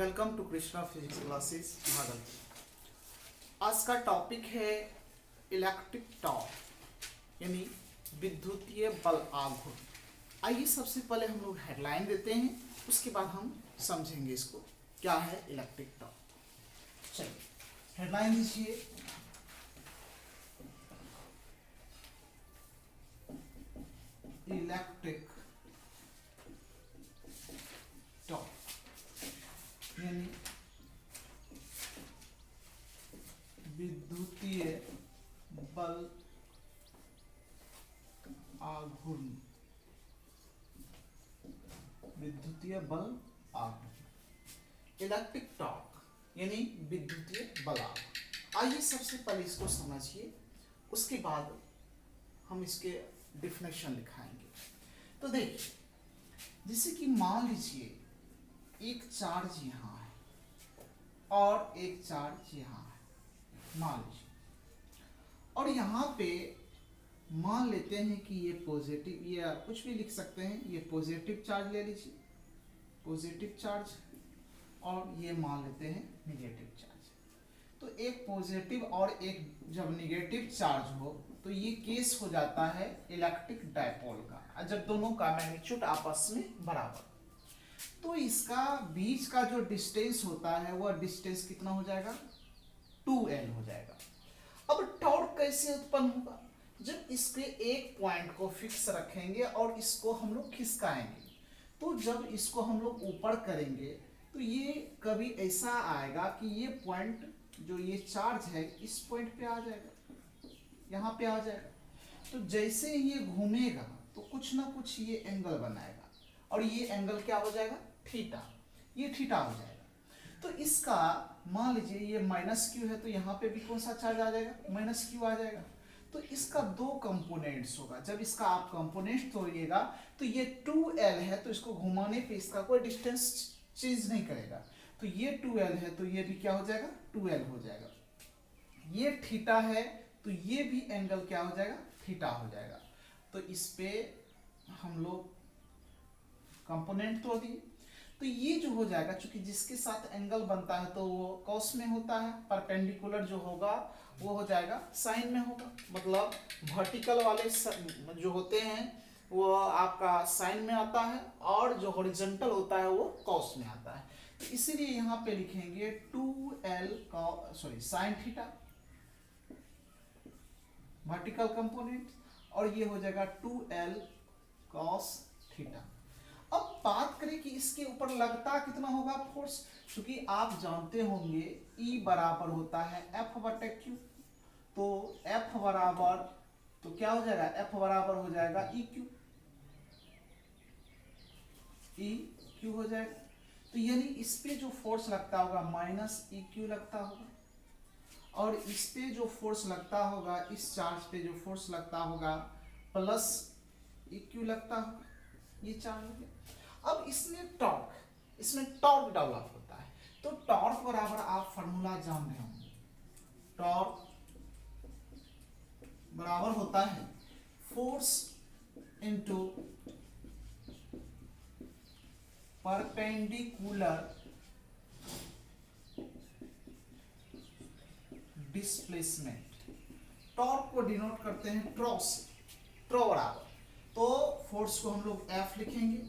Welcome to Krishna physics classes Bhagalpur. आज का topic है इलेक्ट्रिक टॉर्क यानी विद्युतीय बल आघूर्ण। आइए सबसे पहले हम लोग हेडलाइन देते हैं, उसके बाद हम समझेंगे इसको क्या है इलेक्ट्रिक टॉर्क। चलिए हेडलाइन दीजिए। इलेक्ट्रिक टॉर्क यानी विद्युतीय बल आघूर्ण। विद्युतीय बल आघूर्ण, इलेक्ट्रिक टॉर्क यानी विद्युतीय बल आघूर्ण। आइए सबसे पहले इसको समझिए, उसके बाद हम इसके डिफिनेशन लिखाएंगे। तो देखिए, जैसे कि मान लीजिए एक चार्ज यहाँ है और एक चार्ज यहाँ है, मान लीजिए, और यहाँ पे मान लेते हैं कि ये पॉजिटिव, या कुछ भी लिख सकते हैं, ये पॉजिटिव चार्ज ले लीजिए, पॉजिटिव चार्ज, और ये मान लेते हैं निगेटिव चार्ज। तो एक पॉजिटिव और एक जब निगेटिव चार्ज हो तो ये केस हो जाता है इलेक्ट्रिक डायपोल का, जब दोनों का मैग्नीट्यूड आपस में बराबर। तो इसका बीच का जो डिस्टेंस होता है वह डिस्टेंस कितना हो जाएगा, 2L हो जाएगा। अब टॉर्क कैसे उत्पन्न होगा, जब इसके एक पॉइंट को फिक्स रखेंगे और इसको हम लोग खिसकाएंगे, तो जब इसको हम लोग ऊपर करेंगे तो ये कभी ऐसा आएगा कि ये पॉइंट जो ये चार्ज है इस पॉइंट पे आ जाएगा, यहाँ पे आ जाएगा। तो जैसे ये घूमेगा तो कुछ ना कुछ ये एंगल बनाएगा, और ये एंगल क्या हो जाएगा, थीटा। ये थीटा हो जाएगा। तो इसका मान लीजिए ये माइनस क्यू है, तो यहाँ पे भी कौन सा चार्ज आ जाएगा, माइनस क्यू आ जाएगा। तो इसका दो कंपोनेंट्स होगा। जब इसका आप कंपोनेंट तोड़िएगा तो ये 2L है, तो इसको घुमाने पे इसका कोई डिस्टेंस चेंज नहीं करेगा। तो ये 2L है तो ये भी क्या हो जाएगा, 2L हो जाएगा। ये थीटा है तो ये भी एंगल क्या हो जाएगा, थीटा हो जाएगा। तो इस पे हम लोग कंपोनेंट तोड़ दिए, तो ये जो हो जाएगा, चूंकि जिसके साथ एंगल बनता है तो वो कॉस में होता है, परपेंडिकुलर जो होगा वो हो जाएगा साइन में होगा। मतलब वर्टिकल वाले जो होते हैं वो आपका साइन में आता है, और जो हॉरिजॉन्टल होता है वो कॉस में आता है। तो इसीलिए यहाँ पे लिखेंगे 2L sine theta vertical component, और ये हो जाएगा 2L कॉस थीटा। अब बात करें कि इसके ऊपर लगता कितना होगा फोर्स, क्योंकि आप जानते होंगे E बराबर होता है F/Q। तो F बराबर, तो क्या हो जाएगा, F बराबर हो जाएगा EQ, EQ हो जाएगा। तो यानी इस पे जो फोर्स लगता होगा माइनस EQ लगता होगा, और इस पे जो फोर्स लगता होगा, इस चार्ज पे जो फोर्स लगता होगा प्लस EQ लगता होगा। ये चार्ज हो गया। अब इसमें टॉर्क डेवलप होता है। तो टॉर्क बराबर आप फॉर्मूला जान रहे होंगे, टॉर्क बराबर होता है force into perpendicular displacement. Torque को डिनोट करते हैं ट्रॉ से, ट्रॉ बराबर, तो फोर्स को हम लोग F लिखेंगे,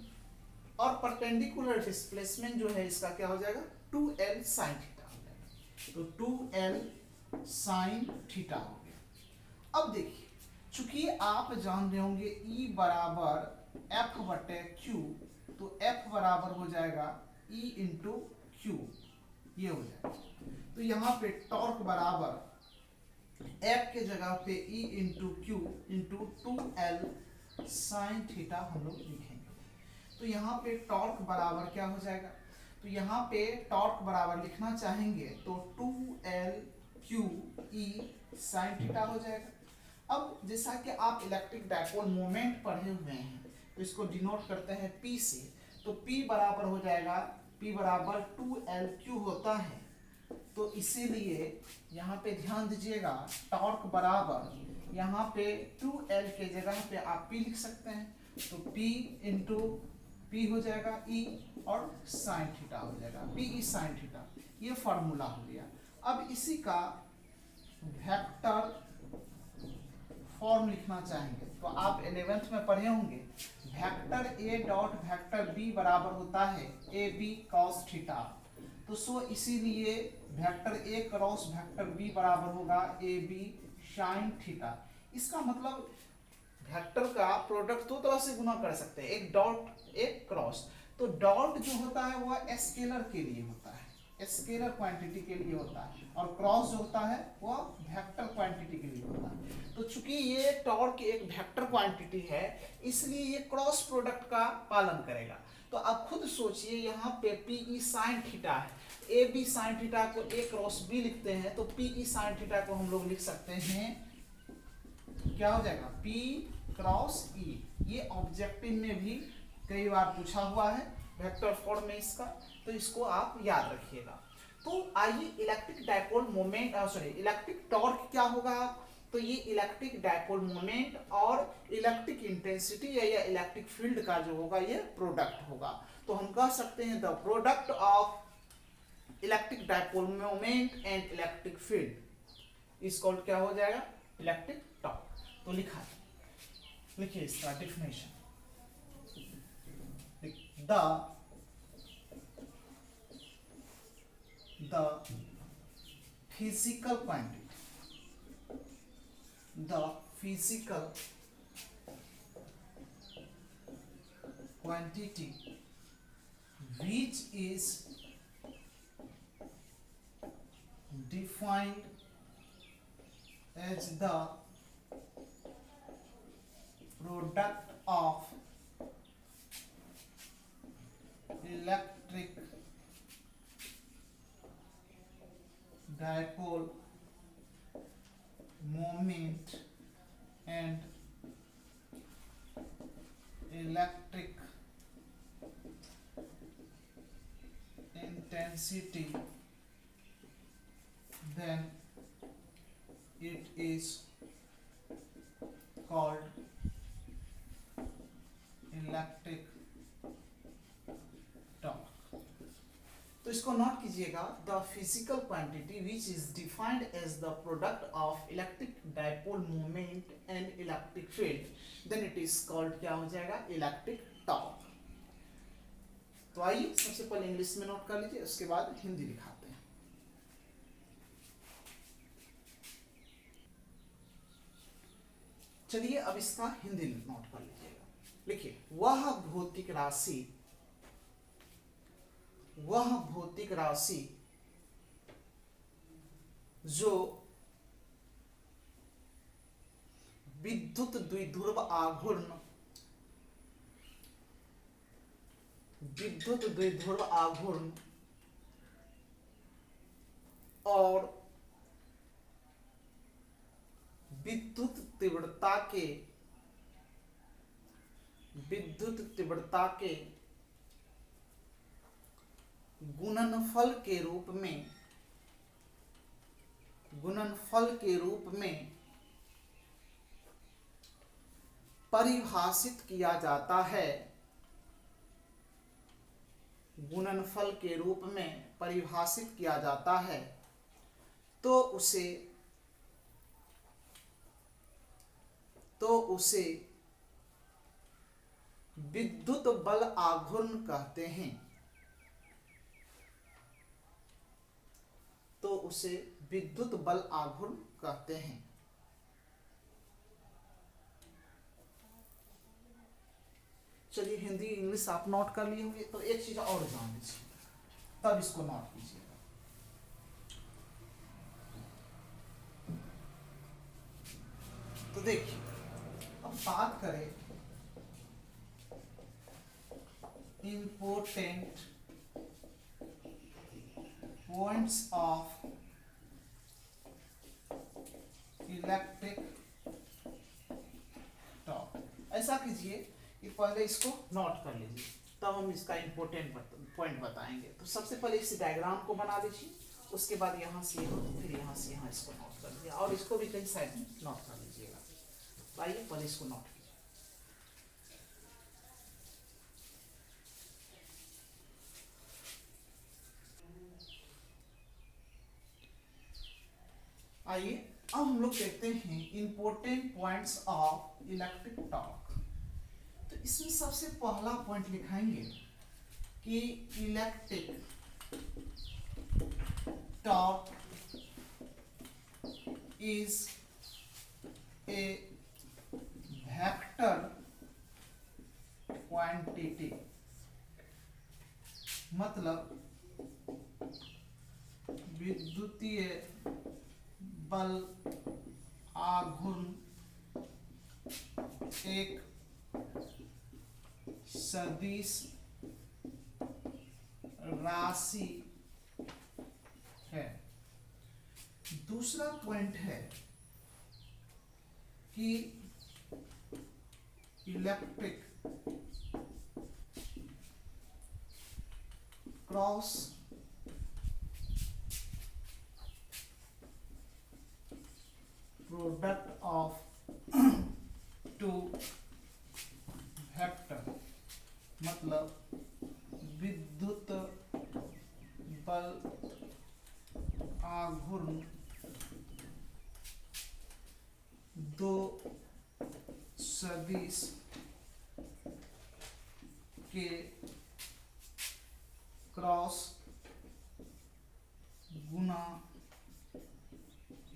और परपेंडिकुलर डिस्प्लेसमेंट जो है इसका क्या हो जाएगा, 2L साइन थीटा हो जाएगा। तो 2L साइन थीटा हो गया। अब देखिए, चूंकि आप जान रहे होंगे E बराबर F/Q, तो F बराबर हो जाएगा E इंटू Q, ये हो जाएगा। तो यहाँ पे टॉर्क बराबर F के जगह पे E into Q into 2L sine theta हम लोग लिखेंगे। तो यहाँ पे टॉर्क बराबर क्या हो जाएगा, तो यहाँ पे टॉर्क बराबर लिखना चाहेंगे तो 2L E साइन थीटा हो जाएगा। अब जैसा कि आप इलेक्ट्रिक डायपोल मोमेंट पढ़े हुए हैं, तो इसको डिनोट करते हैं P से। तो P बराबर हो जाएगा, P बराबर 2LQ होता है। तो इसीलिए यहाँ पे ध्यान दीजिएगा, टॉर्क बराबर यहाँ पे 2L के जगह पे आप P लिख सकते हैं। तो P इंटू P हो जाएगा E और साइन थीटा हो जाएगा, PE साइन थीटा। ये फॉर्मूला हो गया। अब इसी का वेक्टर फॉर्म लिखना चाहेंगे तो आप 11th में पढ़े होंगे, vector A dot vector B बराबर होता है AB cos थीटा। तो सो इसीलिए vector A cross vector B बराबर होगा AB साइन थीटा। इसका मतलब वेक्टर का प्रोडक्ट दो तरह से गुना कर सकते हैं, एक डॉट एक क्रॉस। तो डॉट जो होता है वह स्केलर के लिए होता है, स्केलर क्वांटिटी के लिए होता है, और क्रॉस जो होता है वह वेक्टर क्वांटिटी के लिए होता है। तो चूंकि ये टॉर्क एक वेक्टर क्वांटिटी है, इसलिए ये क्रॉस प्रोडक्ट का पालन करेगा। तो आप खुद सोचिए, यहाँ पे PE साइन थीटा है, AB साइन थीटा को A क्रॉस B लिखते हैं, तो PE साइन थीटा को हम लोग लिख सकते हैं, क्या हो जाएगा, P क्रॉस E। ये ऑब्जेक्टिव में भी कई बार पूछा हुआ है वेक्टर फॉर्म में इसका, तो इसको आप याद रखिएगा। तो आइए electric dipole moment, electric torque क्या होगा, तो ये इलेक्ट्रिक डायपोल मोमेंट और इलेक्ट्रिक इंटेंसिटी या इलेक्ट्रिक फील्ड का जो होगा ये प्रोडक्ट होगा। तो हम कह सकते हैं the product of electric dipole moment and electric field is called, क्या हो जाएगा, इलेक्ट्रिक टॉर्क। तो लिखा है, लिखिए इसका definition, the physical quantity, the physical quantity which is defined as the product of electric dipole moment and electric intensity, then it is called electric torque. तो इसको नोट कीजिएगा, the physical quantity which is defined as the product of electric dipole moment and electric field, then it is called, क्या हो जाएगा, electric torque. तो आइए सबसे पहले इंग्लिश में नोट कर लीजिए, उसके बाद हिंदी दिखाते हैं। चलिए अब इसका हिंदी नोट कर लीजिएगा। लिखिए, वह भौतिक राशि, वह भौतिक राशि जो विद्युत द्विध्रुव आघूर्ण, विद्युत द्विध्रुव आघूर्ण और विद्युत तीव्रता के, विद्युत तीव्रता के गुणनफल के रूप में, गुणनफल के रूप में परिभाषित किया जाता है, गुणनफल के रूप में परिभाषित किया जाता है, तो उसे विद्युत बल आघूर्ण कहते हैं, तो उसे विद्युत बल आघूर्ण कहते हैं। चलिए हिंदी इंग्लिश आप नोट कर लिए होंगे, तो एक चीज और जान लीजिए, तब इसको नोट कीजिएगा। तो देखिए, अब बात करें important points of electric torque. ऐसा कीजिए कि पहले इसको नोट कर लीजिए, तब हम इसका इंपॉर्टेंट पॉइंट बताएंगे। तो सबसे पहले इस डायग्राम को बना लीजिए, उसके बाद यहाँ से यहाँ, फिर यहाँ से यहाँ इसको नोट कर लीजिए, और इसको भी कहीं साइड में नोट कर लीजिएगा। तो आइए पहले इसको नोट कीजिए। आइए अब हम लोग देखते हैं important points of electric torque. तो इसमें सबसे पहला पॉइंट लिखाएंगे कि electric torque is a vector quantity, मतलब विद्युतीय बल आघूर्ण एक सदिश राशि है। दूसरा पॉइंट है कि electric cross product of two vector, मतलब विद्युत बल आघूर्ण दो सदिश के क्रॉस गुणा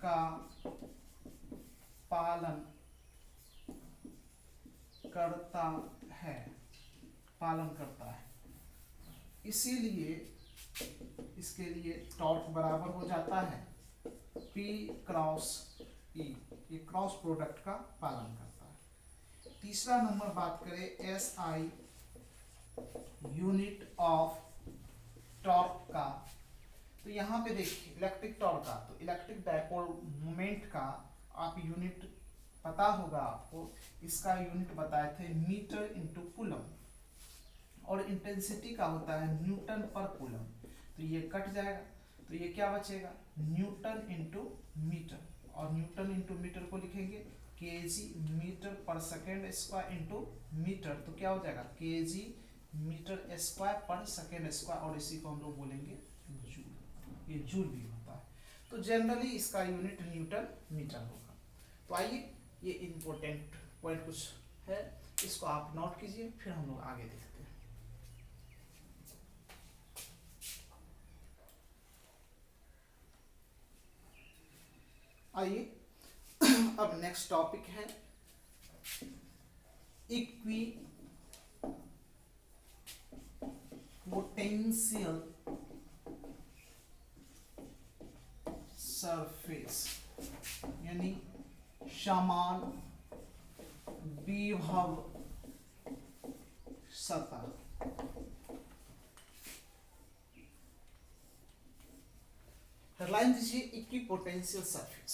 का पालन करता है। इसीलिए इसके लिए टॉर्क बराबर हो जाता है P क्रॉस E, ये क्रॉस प्रोडक्ट का पालन करता है। तीसरा नंबर बात करें SI यूनिट ऑफ टॉर्क का, तो यहाँ पे देखिए इलेक्ट्रिक टॉर्क का, तो इलेक्ट्रिक डायपोल मोमेंट का आप यूनिट पता होगा आपको, इसका यूनिट बताए थे मीटर इंटू कूलम, और इंटेंसिटी का होता है न्यूटन पर कूलम। तो ये कट जाएगा, तो ये क्या बचेगा न्यूटन इंटू मीटर, और न्यूटन इंटू मीटर को लिखेंगे केजी मीटर पर सेकेंड स्क्वायर इंटू मीटर, तो क्या हो जाएगा केजी मीटर स्क्वायर पर सेकेंड स्क्वायर, और इसी को हम लोग बोलेंगे जूल, ये जूल भी होता है। तो जनरली इसका यूनिट न्यूटन मीटर होगा। तो आइए ये इंपॉर्टेंट पॉइंट कुछ है, इसको आप नोट कीजिए, फिर हम लोग आगे देखते हैं। आइए अब नेक्स्ट टॉपिक है इक्वी पोटेंशियल सरफेस, यानी समान विभव सतह। हेडलाइन दीजिए इक्विपोटेंशियल सरफेस,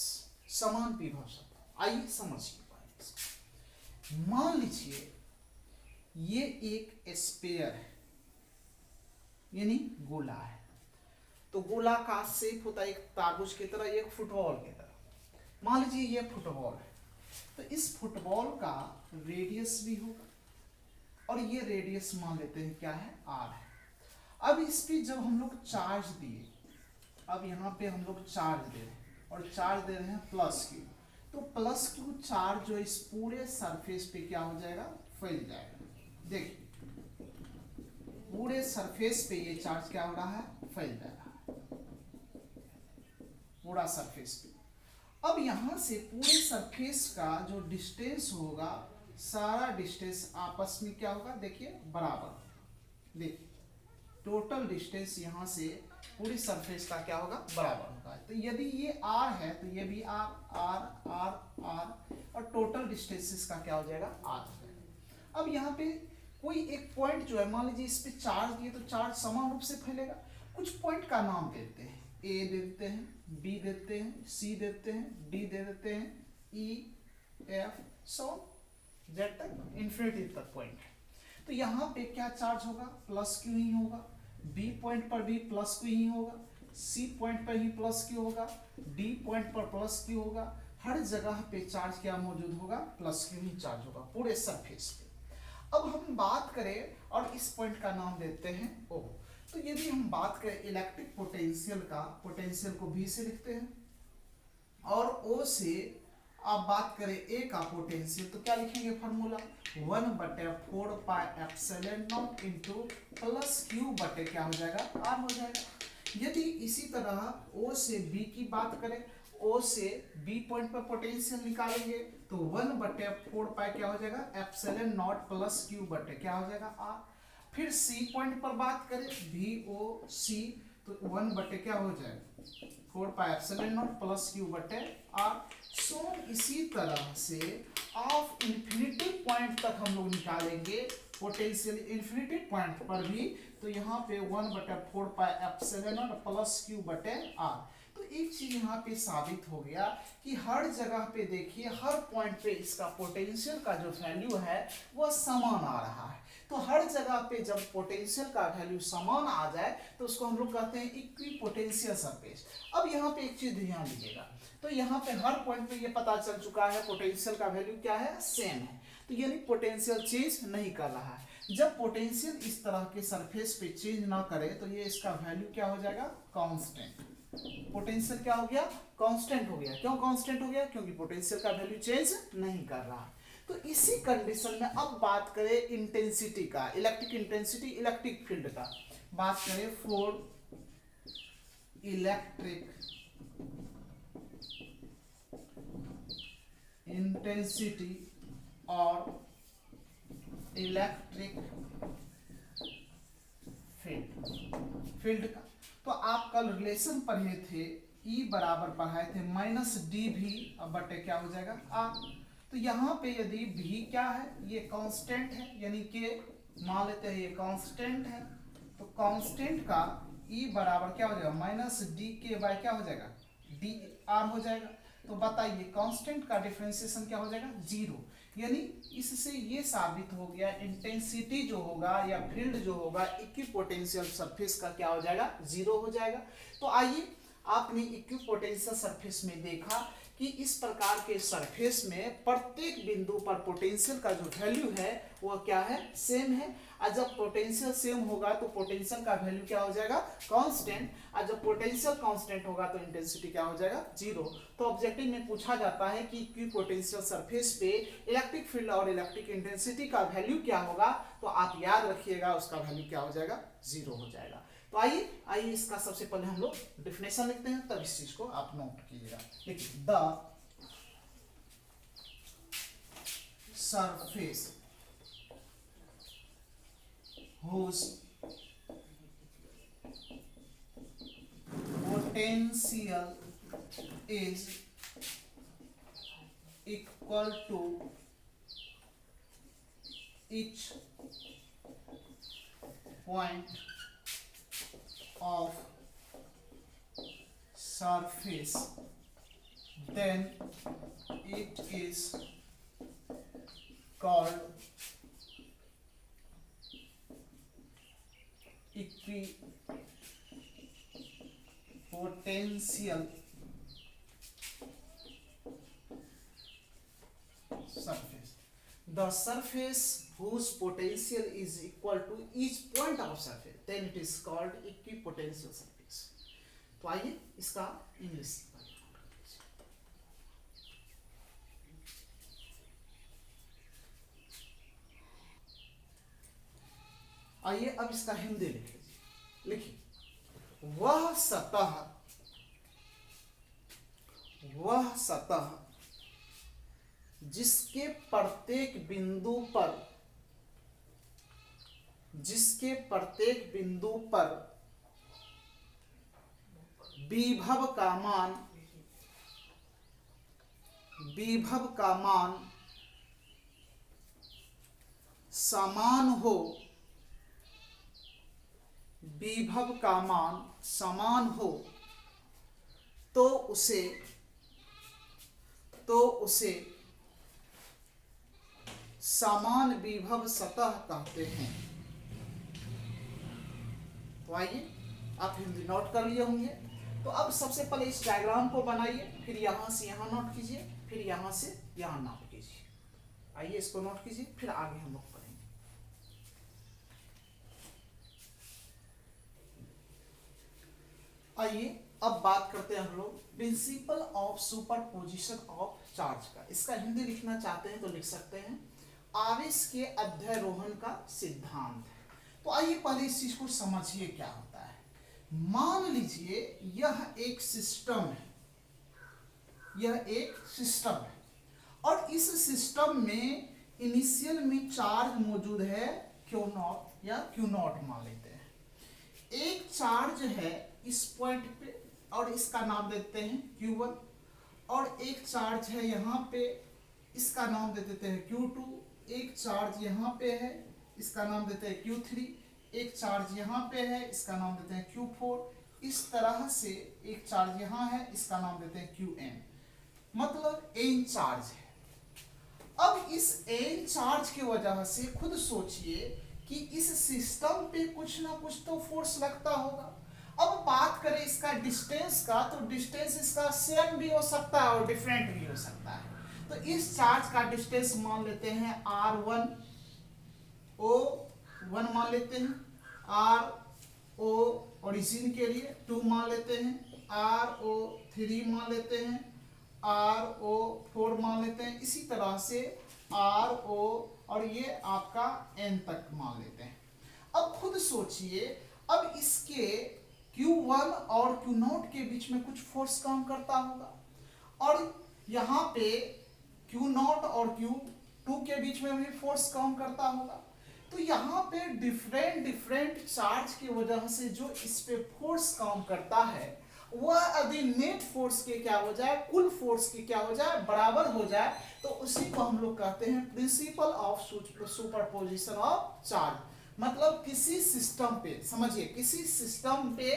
समान विभव सतह। आइए समझिए पहले। मान लीजिए ये एक स्फीयर है, यानी गोला है, तो गोला का शेप होता है एक तारबूज की तरह, एक फुटबॉल की तरह। मान लीजिए ये फुटबॉल है, तो इस फुटबॉल का रेडियस भी होगा, और ये रेडियस मान लेते हैं क्या है r है। अब इस पे जब हम लोग चार्ज दिए, अब यहाँ पे हम लोग चार्ज दे रहे हैं, और चार्ज दे रहे हैं प्लस क्यू, तो प्लस क्यू चार्ज जो इस पूरे सरफेस पे क्या हो जाएगा फैल जाएगा। देखिए पूरे सरफेस पे ये चार्ज क्या हो रहा है फैल जा रहा है पूरा सरफेस पे। अब यहां से पूरे सरफेस का जो डिस्टेंस होगा, सारा डिस्टेंस आपस में क्या होगा देखिए बराबर। देखिए टोटल डिस्टेंस यहां से पूरी सरफेस का क्या होगा बराबर होगा। तो यदि ये r है तो ये भी r, और टोटल डिस्टेंस इसका क्या हो जाएगा r हो जाएगा। अब यहाँ पे कोई एक पॉइंट जो है, मान लीजिए इस पे चार्ज दिए तो चार्ज समान रूप से फैलेगा। कुछ पॉइंट का नाम देते हैं, A देते हैं, B देते हैं, C देते हैं, D दे देते हैं, E, F, so Z तक इन्फिनिटी तक पॉइंट है। तो यहाँ पे क्या चार्ज होगा प्लस क्यू ही होगा, B पॉइंट पर भी प्लस क्यू ही होगा, C पॉइंट पर ही प्लस क्यू होगा, D पॉइंट पर प्लस क्यू होगा। हर जगह पे चार्ज क्या मौजूद होगा प्लस क्यू ही चार्ज होगा पूरे सरफेस पे। अब हम बात करें और इस पॉइंट का नाम देते हैं O। तो यदि हम बात करें इलेक्ट्रिक पोटेंशियल का, पोटेंशियल को V से लिखते हैं, और ओ से आप बात करें ए का पोटेंशियल तो क्या लिखेंगे formula 1/4 pi epsilon not into plus Q बटे क्या हो जाएगा आर हो जाएगा। यदि इसी तरह ओ से बी की बात करें, ओ से बी पॉइंट पर पोटेंशियल निकालेंगे तो 1/4 पाई क्या हो जाएगा एप्सिलॉन नॉट प्लस क्यू बटे क्या हो जाएगा आर। फिर सी पॉइंट पर बात करें बी ओ सी तो 1 बटे क्या हो जाएगा 4 pi epsilon not plus Q बटे आर। सो इसी तरह से ऑफ इन्फिनिटी पॉइंट तक हम लोग निकालेंगे पोटेंशियल इन्फिनिटी पॉइंट पर भी, तो यहाँ पे 1/4 pi epsilon not plus Q बटे आर। तो एक चीज यहाँ पे साबित हो गया कि हर जगह पे देखिए हर पॉइंट पे इसका पोटेंशियल का जो वैल्यू है वह समान आ रहा है। तो हर जगह पे जब पोटेंशियल का वैल्यू समान आ जाए तो उसको हम लोग कहते हैं इक्विपोटेंशियल सरफेस। अब यहाँ पे एक चीज ध्यान दीजिएगा, तो यहाँ पे हर पॉइंट पे ये पता चल चुका है पोटेंशियल का वैल्यू क्या है सेम है, तो यानी पोटेंशियल चेंज नहीं कर रहा है। जब पोटेंशियल इस तरह के सरफेस पे चेंज ना करे तो ये इसका वैल्यू क्या हो जाएगा कांस्टेंट। पोटेंशियल क्या हो गया कांस्टेंट हो गया। क्यों कांस्टेंट हो गया? क्योंकि पोटेंशियल का वैल्यू चेंज नहीं कर रहा। तो इसी कंडीशन में अब बात करें इंटेंसिटी का, इलेक्ट्रिक इंटेंसिटी इलेक्ट्रिक फील्ड का बात करें फॉर इलेक्ट्रिक इंटेंसिटी और इलेक्ट्रिक फील्ड का। तो आप कल रिलेशन पढ़े थे, E बराबर पढ़ाए थे -dV बटे क्या हो जाएगा R। तो यहाँ पे यदि V क्या है ये कांस्टेंट है, यानी कि मान लेते हैं ये कांस्टेंट है, तो कांस्टेंट का E बराबर क्या हो जाएगा -dk बाय क्या हो जाएगा dr हो जाएगा। तो बताइए कांस्टेंट का डिफरेंशिएशन क्या हो जाएगा 0, यानी इससे ये साबित हो गया इंटेंसिटी जो होगा या फील्ड जो होगा इक्विपोटेंशियल सरफेस का क्या हो जाएगा 0 हो जाएगा। तो आइए आपने इक्विपोटेंशियल सरफेस में देखा कि इस प्रकार के सरफेस में प्रत्येक बिंदु पर पोटेंशियल का जो वैल्यू है वह क्या है सेम है। और जब पोटेंशियल सेम होगा तो पोटेंशियल का वैल्यू क्या हो जाएगा कांस्टेंट, और जब पोटेंशियल कांस्टेंट होगा तो इंटेंसिटी क्या हो जाएगा 0। तो ऑब्जेक्टिव में पूछा जाता है कि इक्विपोटेंशियल सरफेस पे इलेक्ट्रिक फील्ड और इलेक्ट्रिक इंटेंसिटी का वैल्यू क्या होगा, तो आप याद रखिएगा उसका वैल्यू क्या हो जाएगा 0 हो जाएगा। तो आइए इसका सबसे पहले हम लोग डिफिनेशन लिखते हैं, तब इस चीज को आप नोट कीजिएगा। देखिए the surface whose potential is equal to each point of surface, then it is called equipotential surface. The surface whose potential is equal to each point of surface, then it is called equipotential surface. तो आइए इसका English आइए अब इसका हिंदी लिख लीजिए। लिखिए वह सतह जिसके प्रत्येक बिंदु पर विभव का मान समान हो, विभव का मान समान हो तो उसे समान विभव सतह कहते हैं। तो आइए आप हिंदी नोट कर लिए होंगे। तो अब सबसे पहले इस डायग्राम को बनाइए, फिर यहां से यहां नोट कीजिए, फिर यहां से यहां नोट कीजिए। आइए इसको नोट कीजिए, फिर आगे हम लोग पढ़ेंगे। आइए अब बात करते हैं हम लोग principle of superposition of charge का। इसका हिंदी लिखना चाहते हैं तो लिख सकते हैं आवेश के अध्यारोहण का सिद्धांत। तो आइए पहले इस चीज को समझिए क्या होता है। मान लीजिए यह एक सिस्टम है, यह एक सिस्टम है और इस सिस्टम में इनिशियल में चार्ज मौजूद है क्यू नॉट या क्यू नॉट मान लेते हैं। एक चार्ज है इस पॉइंट पे और इसका नाम देते हैं Q1 और एक चार्ज है यहाँ पे, इसका नाम दे देते हैं Q2। एक चार्ज यहाँ पे है, इसका नाम देते हैं Q3। एक चार्ज यहाँ पे है, इसका नाम देते हैं Q4। इस तरह से एक चार्ज यहाँ है, इसका नाम देते हैं Qn, मतलब n चार्ज है। अब इस n चार्ज की वजह से खुद सोचिए कि इस सिस्टम पे कुछ ना कुछ तो फोर्स लगता होगा। अब बात करें इसका डिस्टेंस का, तो डिस्टेंस इसका सेम भी हो सकता है और डिफरेंट भी हो सकता है। तो इस चार्ज का डिस्टेंस मान लेते हैं r1 O1 मान लेते हैं, r0 ओरिजिन के लिए 2 मान लेते हैं, r0 मान लेते हैं, r0 मान लेते हैं, इसी तरह से r0 और ये आपका n तक मान लेते हैं। अब खुद सोचिए, अब इसके Q1 और Q0 के बीच में कुछ फोर्स काम करता होगा और यहाँ पे Q0 और Q2 के बीच में भी फोर्स काम करता होगा। तो यहाँ पे डिफरेंट चार्ज की वजह से जो इस पे फोर्स काम करता है वह यदि नेट फोर्स के क्या हो जाए, कुल फोर्स के क्या हो जाए, बराबर हो जाए, तो उसी को हम लोग कहते हैं principle of superposition of charge. मतलब किसी सिस्टम पे, समझिए, किसी सिस्टम पे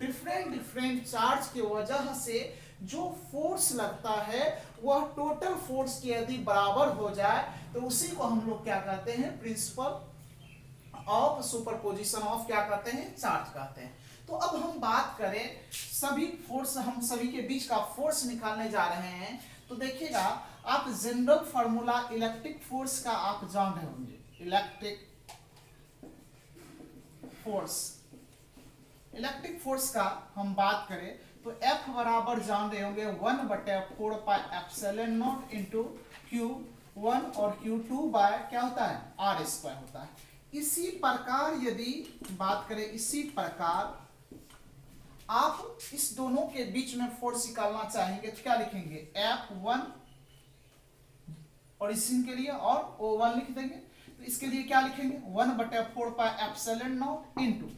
डिफरेंट चार्ज की वजह से जो फोर्स लगता है वह टोटल फोर्स के यदि बराबर हो जाए तो उसी को हम लोग क्या कहते हैं, प्रिंसिपल ऑफ सुपरपोजिशन ऑफ क्या कहते हैं, चार्ज कहते हैं। तो अब हम बात करें सभी फोर्स, हम सभी के बीच का फोर्स निकालने जा रहे हैं। तो देखिएगा आप जनरल फार्मूला इलेक्ट्रिक फोर्स का आप जान रहे होंगे। इलेक्ट्रिक फोर्स का हम बात करें तो F बराबर जान रहे होंगे 1/4πε0 इंटू Q1 और Q2 बाय क्या होता है, R² होता है। इसी प्रकार यदि बात करें, इसी प्रकार आप इस दोनों के बीच में फोर्स निकालना चाहेंगे तो क्या लिखेंगे, F1 और इसी के लिए और O1 लिख देंगे। तो इसके लिए क्या लिखेंगे, 1/4πε0 इंटू,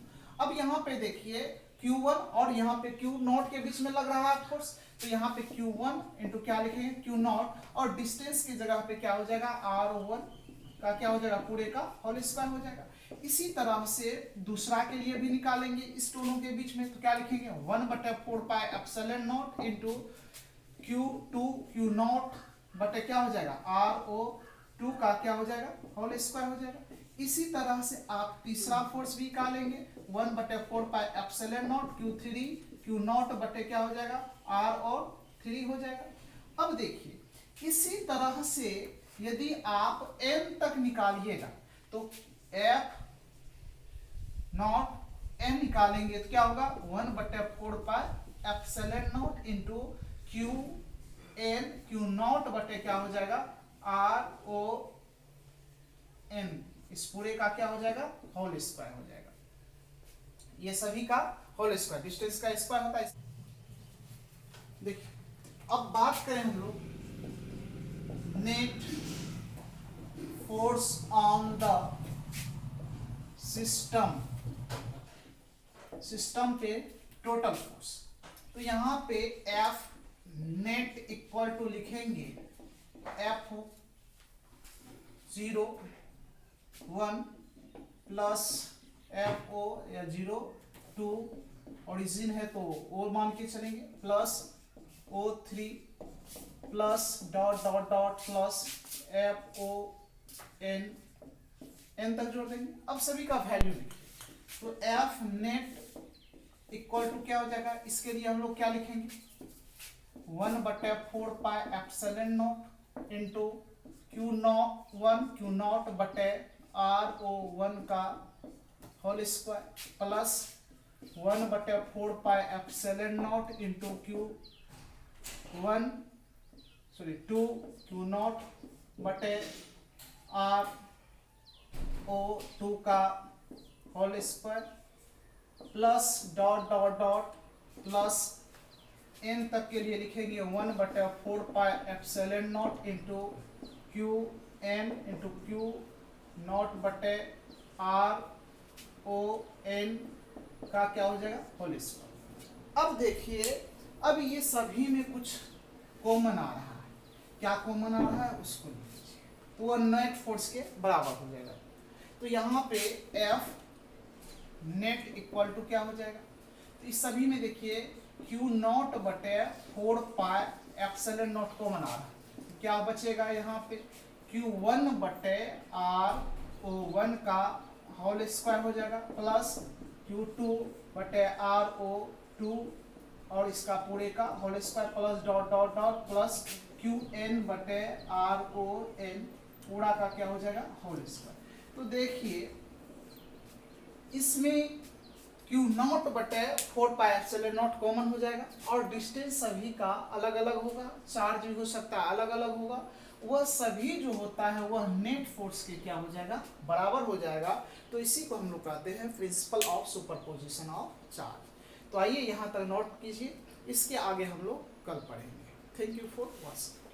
अब यहाँ पे देखिए Q1 और यहाँ पे Q0 के बीच में लग रहा है फोर्स, तो यहाँ पे Q1 इंटू क्या लिखेंगे, Q0, और डिस्टेंस की जगह पे क्या हो जाएगा, R1 का क्या हो जाएगा, पूरे का होल स्क्वायर हो जाएगा। इसी तरह से दूसरा के लिए भी निकालेंगे इस दोनों के बीच में, तो क्या लिखेंगे, 1/4πε0 इंटू Q2 Q0 बटे क्या हो जाएगा, R02 का क्या हो जाएगा, होल स्क्वायर हो जाएगा। इसी तरह से आप तीसरा फोर्स भी निकालेंगे, 1/4πε0 Q3 Q0 बटे क्या हो जाएगा, R3 हो जाएगा। अब देखिए इसी तरह से यदि आप n तक निकालिएगा तो F0 n निकालेंगे तो क्या होगा, 1/4πε0 इंटू Qn Q0 बटे क्या हो जाएगा, RON, इस पूरे का क्या हो जाएगा, होल स्क्वायर हो जाएगा। ये सभी का होल स्क्वायर, डिस्टेंस का स्क्वायर होता है। देखिए अब बात करें हम लोग net force on the system पे टोटल फोर्स। तो यहाँ पे F नेट इक्वल टू लिखेंगे F01 प्लस FO या 02 ओरिजिन है तो O मान के चलेंगे, plus O3 plus dot dot dot plus FON n तक जोड़ देंगे। अब सभी का वैल्यू लिखिए, तो F नेट इक्वल टू क्या हो जाएगा, इसके लिए हम लोग क्या लिखेंगे, 1/4πε0 इंटू Q0 बटे R01 का whole square plus 1/4πε0 into two q naught बटे आर ओ 2 का whole square plus dot dot dot plus n तक के लिए लिखेंगे 1/4πε0 into q n into q naught बटे आर ओ एन का क्या हो जाएगा होल स्क्वायर। अब देखिए, अब ये सभी में कुछ कॉमन आ रहा है। क्या कॉमन आ रहा है उसको लीजिए, तो वो नेट फोर्स के बराबर हो जाएगा। तो यहाँ पे F नेट इक्वल टू क्या हो जाएगा, तो इस सभी में देखिए Q नॉट बटे 4πε0 कॉमन आ रहा है, क्या बचेगा यहाँ पे Q1 बटे RO1 का होल स्क्वायर हो जाएगा प्लस Q2 बटे RO2 और इसका पूरे का whole square plus dot dot dot plus Qn बटे ROn पूरा का क्या हो जाएगा होल स्क्वायर। तो देखिए इसमें Q नॉट बटे 4πε0 कॉमन हो जाएगा और डिस्टेंस सभी का अलग अलग होगा, चार्ज भी हो सकता है अलग अलग होगा, वह सभी जो होता है वह नेट फोर्स के क्या हो जाएगा बराबर हो जाएगा। तो इसी को हम लोग कहते हैं principle of superposition of charge. तो आइए यहाँ तक नोट कीजिए, इसके आगे हम लोग कल पढ़ेंगे। Thank you for watching.